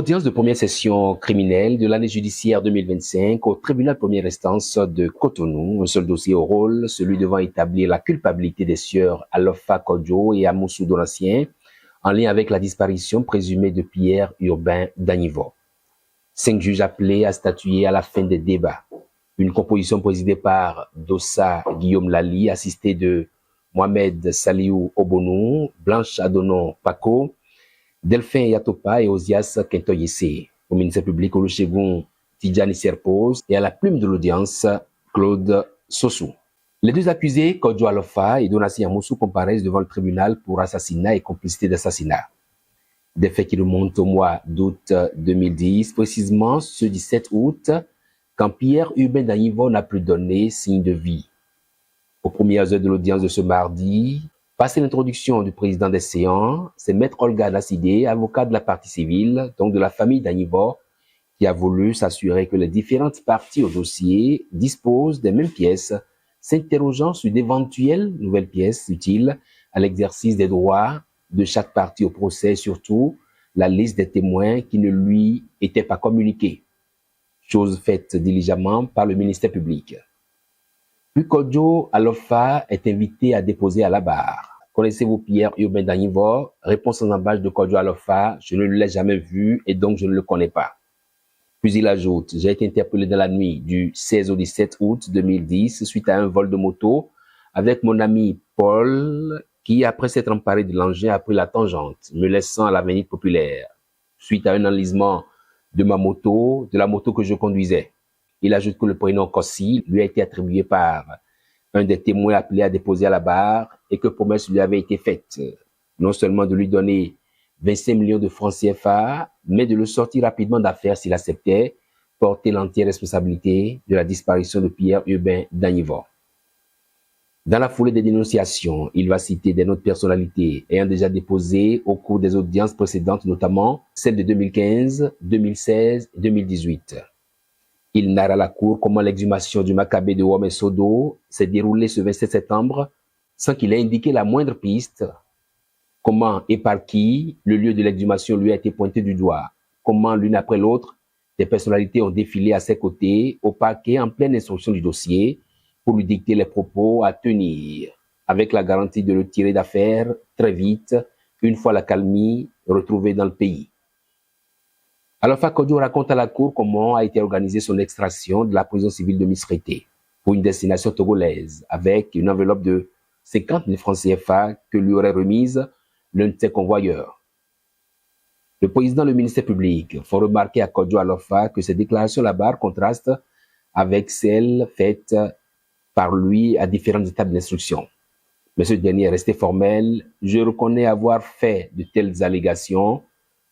Audience de première session criminelle de l'année judiciaire 2025 au tribunal première instance de Cotonou. Un seul dossier au rôle, celui devant établir la culpabilité des sieurs Alofa Kodjo et Amoussou Donatien en lien avec la disparition présumée de Pierre Urbain Danivo. 5 juges appelés à statuer à la fin des débats. Une composition présidée par Dossa Guillaume Lali, assisté de Mohamed Saliou Obonou, Blanche Adonon Paco, Delphin Yatopa et Osias Kentoyese. Au ministère public, Olusegun Tidjani Serpos et à la plume de l'audience, Claude Sossou. Les deux accusés, Kodjo Alofa et Donatien Amoussou, comparaissent devant le tribunal pour assassinat et complicité d'assassinat. Des faits qui remontent au mois d'août 2010, précisément ce 17 août, quand Pierre Urbain Danivo n'a plus donné signe de vie. Aux premières heures de l'audience de ce mardi, passé l'introduction du président des séances, c'est Maître Olga Nassidé, avocat de la partie civile, donc de la famille Danivo, qui a voulu s'assurer que les différentes parties au dossier disposent des mêmes pièces, s'interrogeant sur d'éventuelles nouvelles pièces utiles à l'exercice des droits de chaque partie au procès, surtout la liste des témoins qui ne lui étaient pas communiqués. Chose faite diligemment par le ministère public. Puis Kodjo Alofa est invité à déposer à la barre. Connaissez-vous Pierre Urbain Danivo? Réponse sans embâche de Kodjo Alofa: je ne l'ai jamais vu et donc je ne le connais pas. Puis il ajoute: j'ai été interpellé dans la nuit du 16 au 17 août 2010 suite à un vol de moto avec mon ami Paul qui, après s'être emparé de l'engin, a pris la tangente, me laissant à l'avenue populaire. Suite à un enlisement de ma moto, de la moto que je conduisais. Il ajoute que le prénom Kossi lui a été attribué par un des témoins appelés à déposer à la barre et que promesse lui avait été faite, non seulement de lui donner 25 millions de francs CFA, mais de le sortir rapidement d'affaires s'il acceptait porter l'entière responsabilité de la disparition de Pierre Urbain Danivo. Dans la foulée des dénonciations, il va citer des noms de personnalités ayant déjà déposé au cours des audiences précédentes, notamment celles de 2015, 2016 et 2018. Il narre à la cour comment l'exhumation du Maccabée de Wome Sodo s'est déroulée ce 27 septembre sans qu'il ait indiqué la moindre piste. Comment et par qui le lieu de l'exhumation lui a été pointé du doigt. Comment l'une après l'autre, des personnalités ont défilé à ses côtés au parquet en pleine instruction du dossier pour lui dicter les propos à tenir, avec la garantie de le tirer d'affaire très vite, une fois la calmie retrouvée dans le pays. Alofa Kodjo raconte à la cour comment a été organisée son extraction de la prison civile de Misrété pour une destination togolaise, avec une enveloppe de 50 000 francs CFA que lui aurait remise l'un de ses convoyeurs. Le président du ministère public fait remarquer à Kodjo Alofa que ses déclarations là-bas contrastent avec celles faites par lui à différentes étapes d'instruction. Mais ce dernier est resté formel. Je reconnais avoir fait de telles allégations,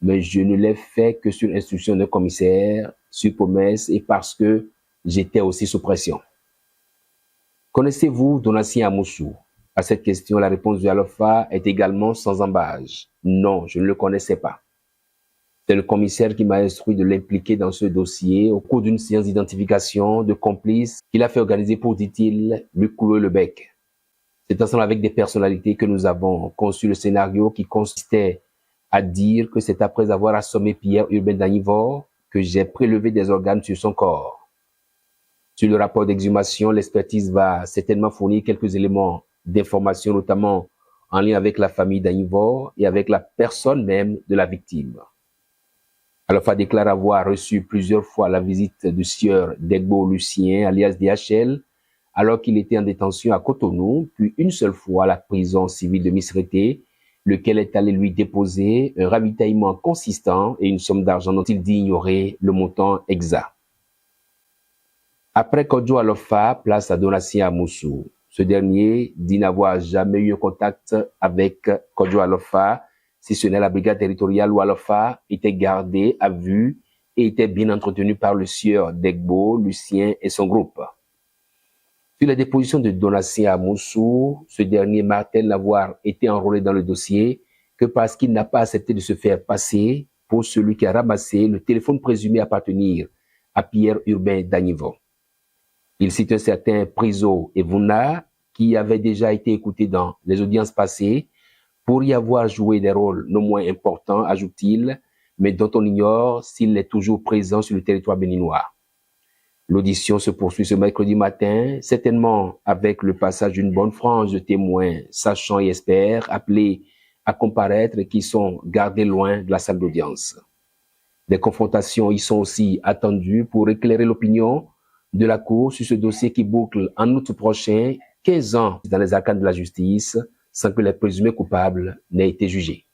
mais je ne l'ai fait que sur instruction d'un commissaire, sur promesse et parce que j'étais aussi sous pression. Connaissez-vous Donatien Amoussou? À cette question, la réponse de Alofa est également sans embâche. Non, je ne le connaissais pas. C'est le commissaire qui m'a instruit de l'impliquer dans ce dossier au cours d'une séance d'identification de complices qu'il a fait organiser pour, dit-il, lui clouer le bec. C'est ensemble avec des personnalités que nous avons conçu le scénario qui consistait à dire que c'est après avoir assommé Pierre Urbain Danivo que j'ai prélevé des organes sur son corps. Sur le rapport d'exhumation, l'expertise va certainement fournir quelques éléments d'information, notamment en lien avec la famille Danivo et avec la personne même de la victime. Alofa déclare avoir reçu plusieurs fois la visite du sieur Degbo Lucien, alias DHL, alors qu'il était en détention à Cotonou, puis une seule fois à la prison civile de Misrété, lequel est allé lui déposer un ravitaillement consistant et une somme d'argent dont il dit ignorer le montant exact. Après Kodjo Alofa, place à Donatien Amoussou. Ce dernier dit n'avoir jamais eu un contact avec Kodjo Alofa, si ce n'est la brigade territoriale où Alofa était gardé à vue et était bien entretenu par le sieur Degbo, Lucien et son groupe. Sur la déposition de Donatien Amoussou, ce dernier martèle n'avoir été enrôlé dans le dossier que parce qu'il n'a pas accepté de se faire passer pour celui qui a ramassé le téléphone présumé appartenir à Pierre Urbain Danivo. Il cite un certain Priso Evuna qui avait déjà été écouté dans les audiences passées pour y avoir joué des rôles non moins importants, ajoute-t-il, mais dont on ignore s'il est toujours présent sur le territoire béninois. L'audition se poursuit ce mercredi matin, certainement avec le passage d'une bonne frange de témoins sachants et experts appelés à comparaître et qui sont gardés loin de la salle d'audience. Des confrontations y sont aussi attendues pour éclairer l'opinion de la Cour sur ce dossier qui boucle en août prochain 15 ans dans les arcanes de la justice sans que les présumés coupables n'aient été jugés.